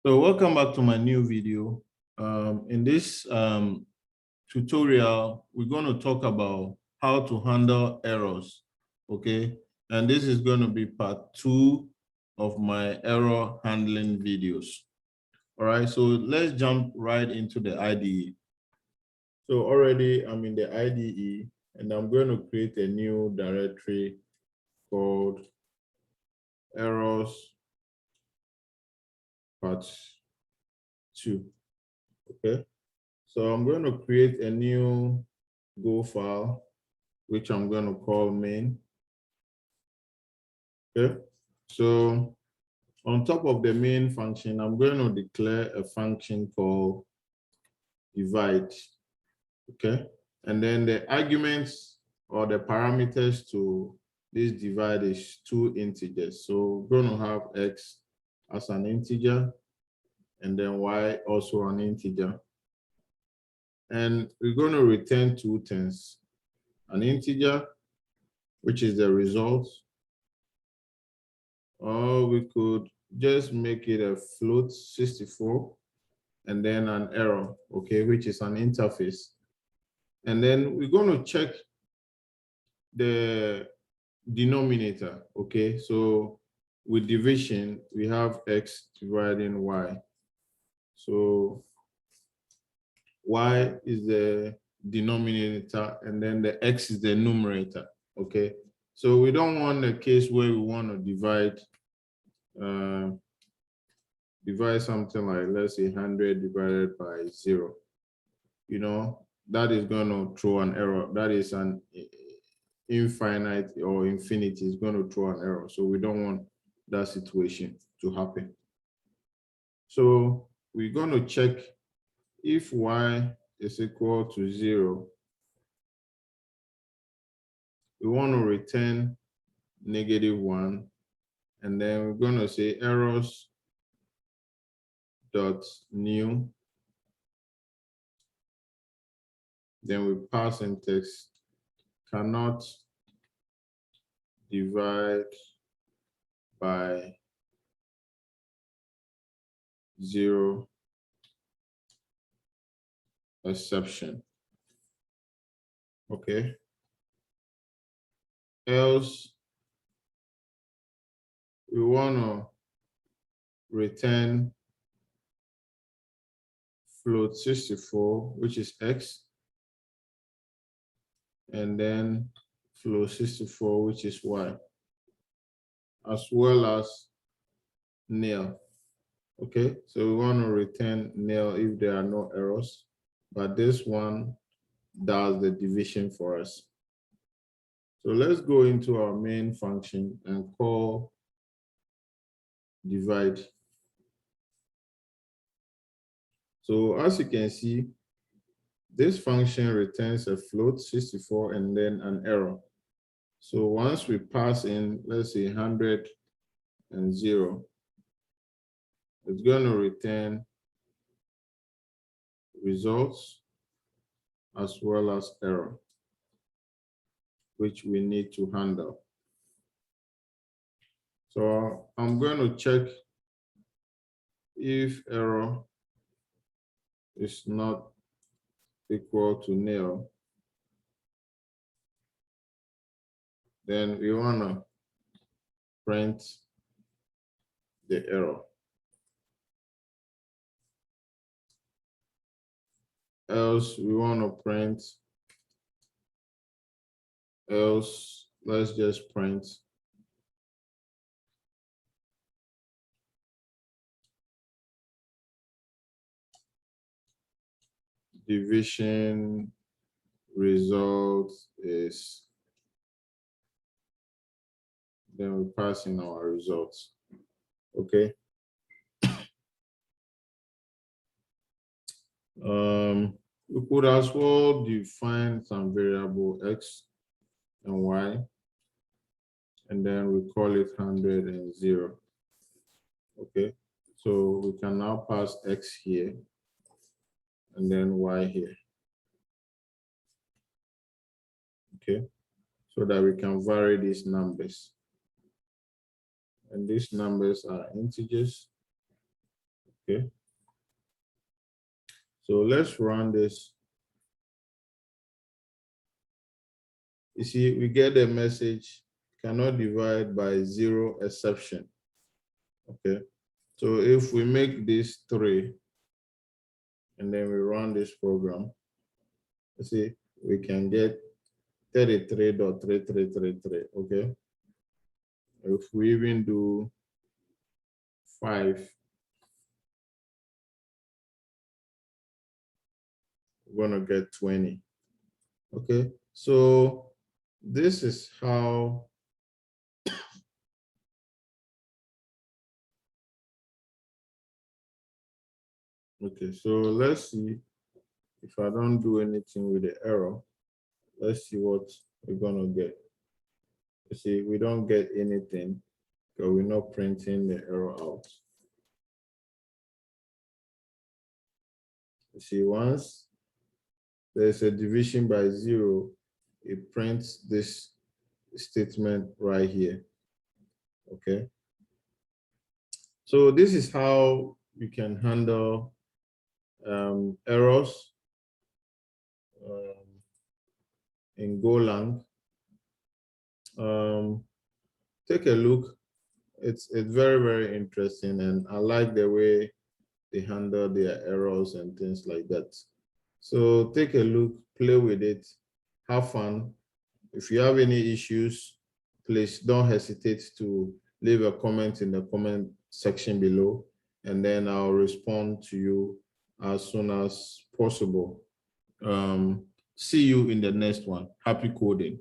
So welcome back to my new video. In this tutorial, we're going to talk about how to handle errors, okay? And this is going to be part 2 of my error handling videos. All right, so let's jump right into the IDE. So already I'm in the IDE and I'm going to create a new directory called errors part 2, okay? So I'm going to create a new Go file, which I'm going to call main. Okay, so on top of the main function, I'm going to declare a function called divide. Okay, and then the arguments or the parameters to this divide is 2 integers. So we're going to have x as an integer and then y also an integer. And we're going to return 2 things, an integer, which is the result, or we could just make it a float 64 and then an error, okay, which is an interface. And then we're going to check the denominator, okay? So with division, we have x dividing y. So y is the denominator and then the x is the numerator, okay? So we don't want a case where we want to divide something like, let's say 100 divided by 0. You know, that is going to throw an error. That is an infinite or infinity is going to throw an error. So we don't want that situation to happen. So we're going to check if y is equal to 0. We want to return -1. And then we're going to say errors dot new. Then we pass in text cannot divide by 0 exception. Okay. Else we want to return float 64, which is x, and then float 64, which is y, as well as nil. Okay, so we want to return nil if there are no errors, but this one does the division for us. So let's go into our main function and call divide. So as you can see, this function returns a float 64 and then an error. So once we pass in, let's say 100 and 0, it's going to return results as well as error, which we need to handle. So I'm going to check if error is not equal to nil. Then we want to print the error. Else we want to print, else let's just print division result is, then we pass in our results. Okay. We could as well define some variable x and y, and then we call it 100 and 0. Okay, so we can now pass x here and then y here. Okay, so that we can vary these numbers. And these numbers are integers. Okay. So let's run this. You see, we get a message, cannot divide by 0 exception. Okay. So if we make this 3, and then we run this program, you see, we can get 33.3333, okay? If we even do 5, we're gonna get 20, okay? So this is how okay, so let's see if I don't do anything with the error. Let's see what we're gonna get. You see, we don't get anything because we're not printing the error out. You see, once there's a division by 0, it prints this statement right here. Okay. So this is how you can handle errors in Golang. Take a look. It's very, very interesting, and I like the way they handle their errors and things like that. So take a look, play with it, have fun. If you have any issues, please don't hesitate to leave a comment in the comment section below, and then I'll respond to you as soon as possible. See you in the next one. Happy coding.